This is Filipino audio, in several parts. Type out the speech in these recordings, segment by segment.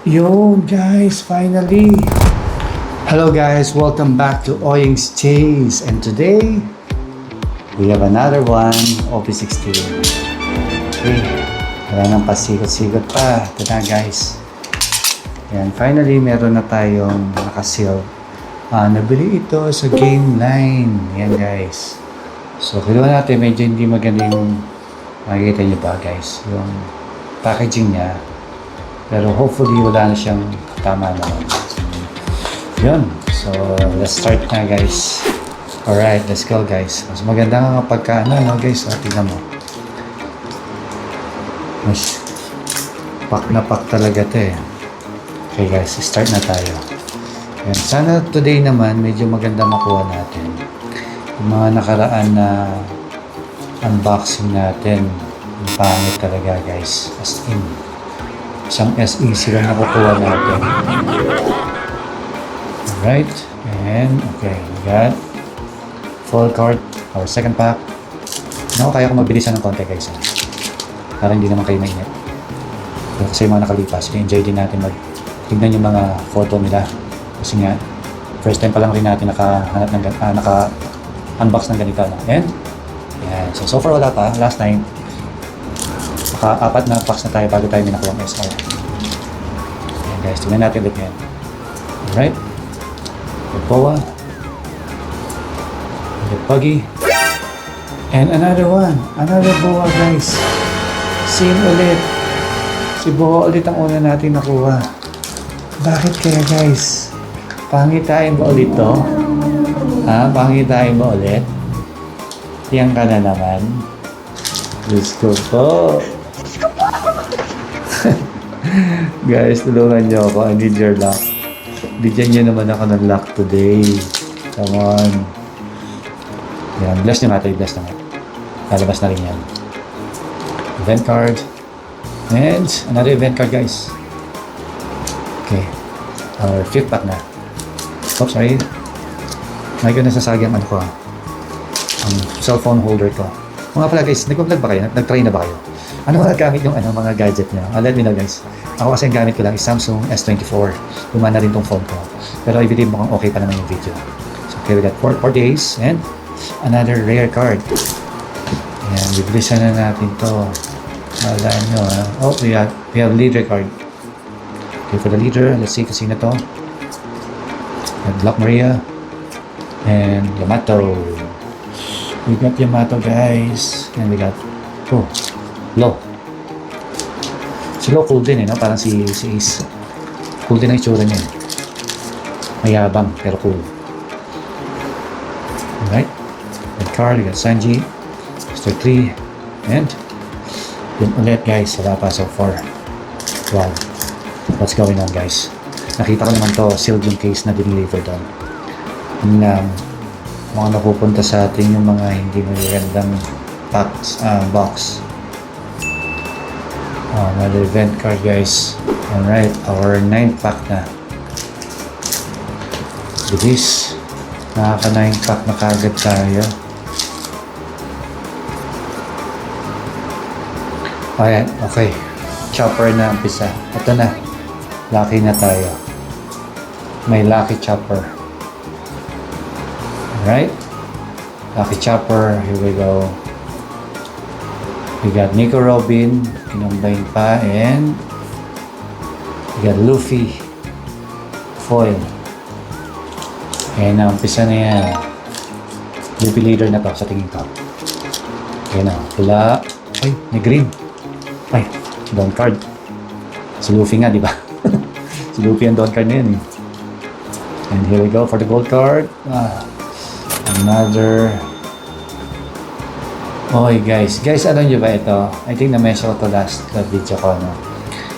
Yo guys, finally! Hello guys, welcome back to Oying's Chase, and today we have another one, OP16. Okay, wala nang pasikot-sikot pa. Ito na guys. Yan, finally meron na tayong nakasil. Nabili ito sa Game Line. Yan guys. So, kinuha natin, medyo hindi maganda yung makikita nyo ba guys, yung packaging niya. Pero hopefully wala na siyang tama naman. Yun. So, let's start na guys. Alright, let's go guys. Mas maganda nga pagka no guys. Tingnan mo. Mas pack na pack talaga ito eh. Okay guys, start na tayo. Yan. Sana today naman medyo maganda makuha natin. Yung mga nakaraan na unboxing natin, yung pangit talaga guys. As in, isang SE sila nakukuha natin. Alright. And, okay. We got full card, our second pack. Naku, kaya ko mabilisan ng konti guys. Para hindi naman kayo mainit. Kasi yung mga nakalipas, enjoy din natin tignan yung mga photo nila. Kasi nga, first time pa lang rin natin nakahanap ng naka-unbox ng ganito. No? And, yan. So far wala pa. Last time, naka-apat na packs na tayo bago tayo may nakuha ng SR. Ayan guys, tingnan natin ulit yan. Alright. The Boa. The Puggy. And another one. Another Boa guys. Same ulit. Si Boa ulit ang una natin nakuha. Bakit kaya guys? Pangitain ba ulit to? Pangitain ba ulit? Tiyang ka na naman. Let's go po. Guys, tulungan nyo ako. I need your luck. Bigyan nyo naman ako ng luck today. Come on. Yan. Bless nyo natin. Bless naman. Lalabas na rin yan. Event card. And another event card guys. Okay. Our fifth pack na. Oops, sorry. May nasasagi ang ano ko ang cellphone holder ko. Mga pala guys, nag-vlog ba kayo? Nag-try na ba kayo? Ano mga gamit yung mga gadget niya? Let me know guys. Ako kasi ang gamit ko lang is Samsung S24. Lumana rin tong phone ko. Pero I believe mukhang okay pa naman yung video. So okay, we got 4 days and another rare card. Ayan, bibilisan na natin to. Malaan nyo ha. Oh, we have leader card. Okay, for the leader, let's see kung sino to. And Black Maria and Yamato. We got Yamato guys. And we got Low. Si Low cool din no? Parang si Ace. Cool din ang itsura niya. Mayabang pero cool. Alright. And Carl, we got Sanji. Mr. 3. And yun ulit guys. Wala pa so far. Wow. What's going on guys? Nakita ko naman to. Sealed yung case na dineliver doon. Yun lang. Mga napupunta sa atin yung mga hindi magagandang box. Another event card guys. Alright, our 9th pack na. Bilis. Nakaka 9 pack na kagad tayo. Ayan, okay. Chopper na umpisa. Ito na. Lucky na tayo. May lucky chopper. Alright. Lucky chopper. Here we go. We got Nico Robin, kinumbine pa, and we got Luffy foil. And umpisa na yan. Luffy leader na to sa tingin ko. Ayan na, pula. Ay, may green. Ay, down card. Si Luffy nga, di ba? Si Luffy ang down card na yan eh. And here we go for the gold card. Another. Oy guys, alam nyo ba ito? I think na-mention ko to last video ko, no?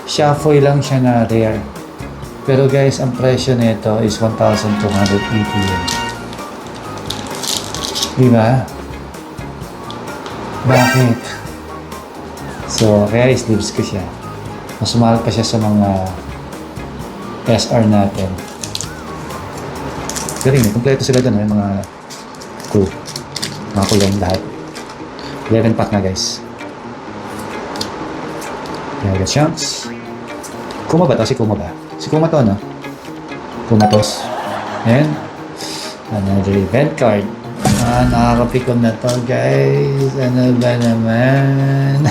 Shuffle lang siya na rare. Pero guys, ang presyo nito is 1,280 yen. Diba? Bakit? So, kaya sleeves ko siya. Mas mahal pa siya sa mga SR natin. Pero yun, kompleto sila dun, yung mga crew. Mga kulong lahat. 11 pack na guys. Mega Chunks. Kuma ba to? Si Kuma ba? Si Kuma to, no? Kumatos. And another event card. Nakakapikon na to, guys. Ano ba naman?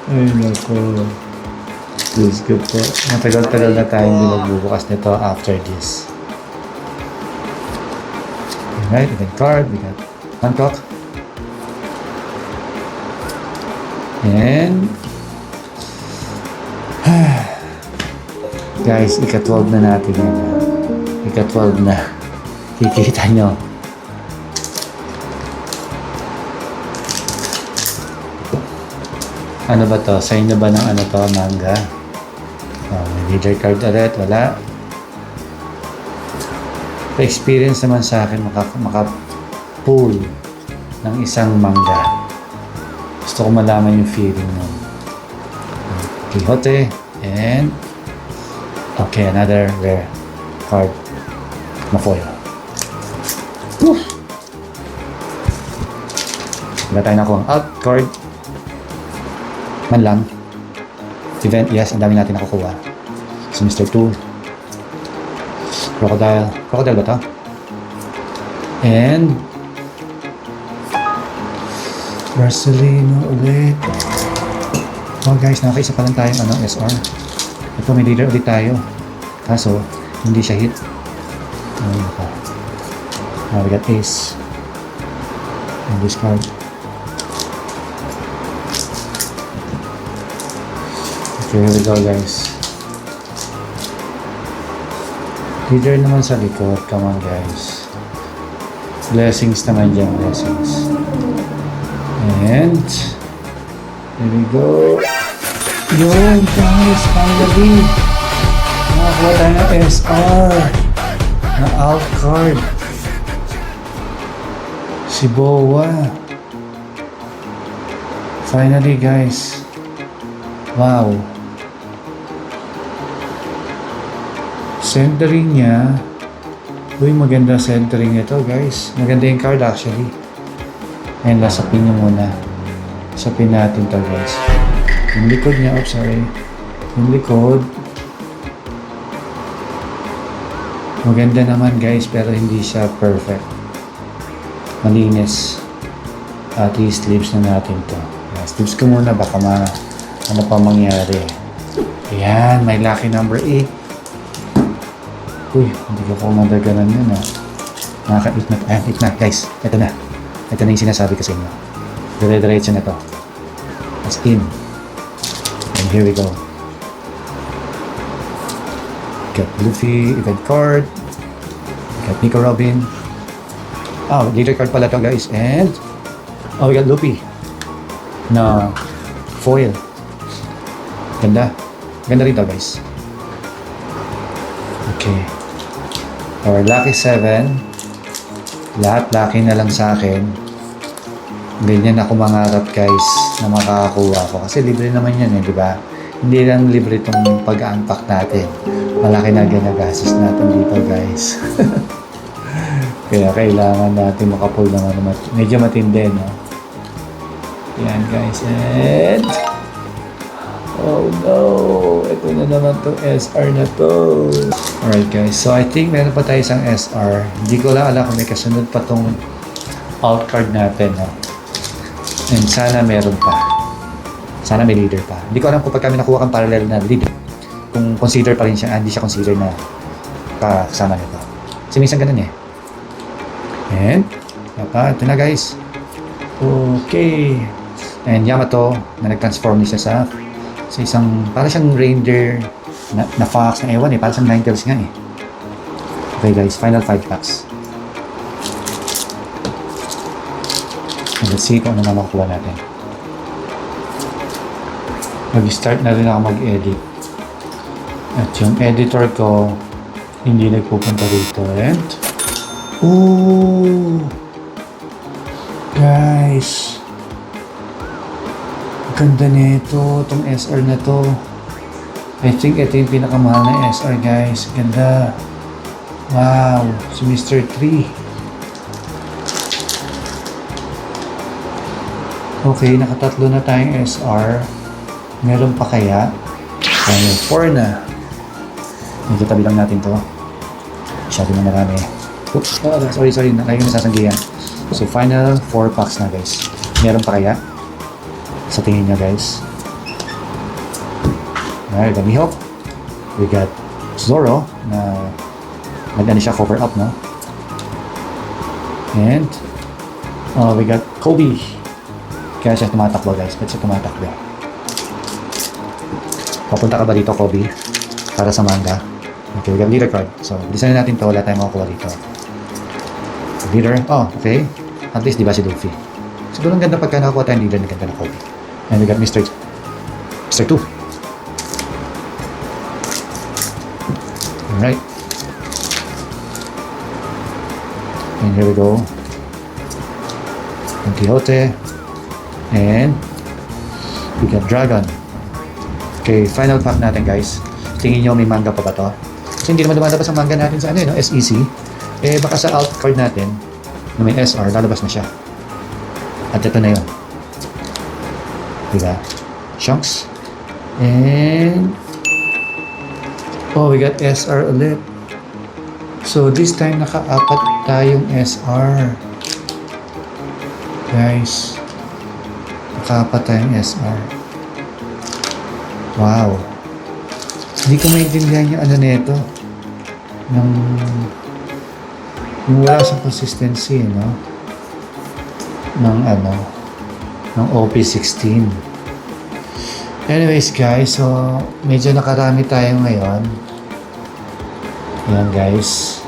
Ay, naku. Diyos ko po. Matagal-tagal na tayo hindi magbubukas nito after this. Alright, event card. We got Hancock. And guys, ika-12 na natin yan. Ika-12 na. Kikita nyo. Ano ba to? Sign na ba ng ano to? Manga? May leader card ulit. Wala. Pa-experience naman sa akin maka-pull ng isang manga. Gusto ko malaman yung feeling nun. Quixote. And okay, another rare card. Mafoil. Wala tayo nakuha ang out card. Man lang. Event, yes, ang dami natin nakukuha. So, Mr. 2. Crocodile. Crocodile ba ito? And Marcelino ulit. Oh guys, nakakaisa pa lang tayong SR. Ito, may leader ulit tayo. Kaso, hindi siya hit. Ano pa? We got ace. And this card. Okay, here we go, guys. Leader naman sa likod. Come on, guys. Blessings naman dyan, blessings. And here we go. Yun, guys, finally. Nakakuha tayo ng SR. Na out card. Si Boa. Finally, guys. Wow. Centering niya. Uy, maganda centering nito, guys. Maganda yung card, actually. Ayan, lasapin niyo muna. Sapin natin to, guys. Yung likod niya, sorry. Yung likod. Maganda naman, guys, pero hindi siya perfect. Malinis. At i-sleeves na natin to. Sleeves ko muna, baka ano pa mangyari. Ayan, may lucky number 8. Uy, hindi ko po madaganan yun, ha. Nakaka-8 na. Ayan, 8 na, guys. Ito na. Ito na yung sinasabi ko sa inyo. Dire-diretso na to. As in. And here we go. Got Luffy, event card. Got Nico Robin. Oh, leader card pala to, guys. And we got Luffy. Na foil. Ganda. Ganda rin to, guys. Okay. Our lucky 7. Lahat lucky na lang sa akin. Ganyan ako mangarap, guys, na makakakuha ko. Kasi libre naman yan, di ba? Hindi lang libre itong pag-unpack natin. Malaki na ginagastos natin dito, guys. Kaya kailangan natin makapull ng medyo matindi, no? Yan, guys. And oh no, ito na naman to SR na to. Alright, guys, so I think meron pa tayo isang SR. Hindi ko lang alam kung may kasunod pa tong out card natin, no? And sana meron pa. Sana may leader pa. Hindi ko alam kung pag kami nakuha kang parallel na leader, kung consider pa rin siya, hindi siya consider na kasama nito. Kasi minsan ganun eh. And ito na, guys. Okay. And Yamato na nag-transform niya sa isang, para siyang reindeer na fox na ewan eh, para siyang Ninetales nga eh. Okay, guys, final 5 packs. And let's see kung ano na makukuha natin. Mag-start na rin ako mag-edit. At yung editor ko hindi nagpupunta dito. And ooh, guys, ganda nito, itong SR na to. I think ito yung pinakamahal na SR, guys. Ganda. Wow, si Mr. 3. Okay, nakatatlo na tayong SR. Meron pa kaya? Final 4 na. Medyo tabi lang natin to. Masyado na marami. Oops, sorry. Lagi ko nasasanggihan. So, final 4 packs na, guys. Meron pa kaya? Sa tingin nyo, guys. Alright, let me hope. We got Zoro na nag-ano siya, cover up, no? And we got Kobe. Kaya siya tumatakbo, guys. Ba't siya tumatakbo? Papunta ka ba dito, Kobe? Para sa manga. Okay, we got leader card. So, bilisan na natin to. Wala tayong makukuha dito. Leader. Oh, okay. At least, di ba si Luffy? Siguro ang ganda pagka nakakuha tayong leader, ang ganda na Kobe. And we got Mr. 2. Alright. And here we go. Don Quixote. And we got Dragon. Okay, final pack natin, guys. Tingin nyo may manga pa ba to? Kasi hindi naman lumalabas ang manga natin sa ano, no? SEC. Eh, baka sa alt card natin na may SR, lalabas na siya. At ito na yun. Diba? Shanks. And oh, we got SR ulit. So, this time naka-apat tayong SR. Guys. Naka-apat tayong SR. Wow. Hindi ko maintindihan yung ano nito. Yung wala sa consistency, no? Ng OP16. Anyways, guys, so medyo nakarami tayo ngayon. Ayan, guys.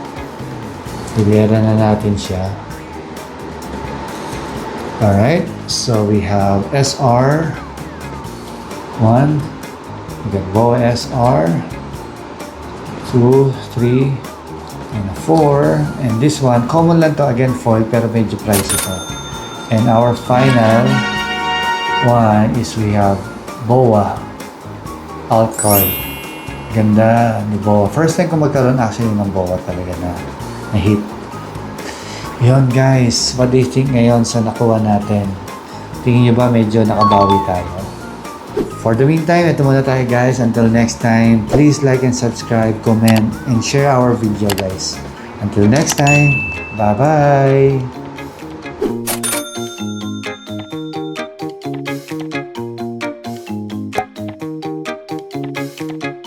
Hilera na natin siya. Alright, so we have SR 1. We got Boa SR 2, 3, and 4. And this one, common lang to, again foil, pero medyo pricey to. And our final one is we have Boa alt card. Ganda ni Boa. First time ko magkaroon actually ng Boa talaga na hit. Yun, guys, what do you think ngayon sa nakuha natin? Tingin nyo ba medyo nakabawi tayo? For the meantime, ito muna tayo, guys. Until next time, please like and subscribe, comment, and share our video, guys. Until next time, bye-bye!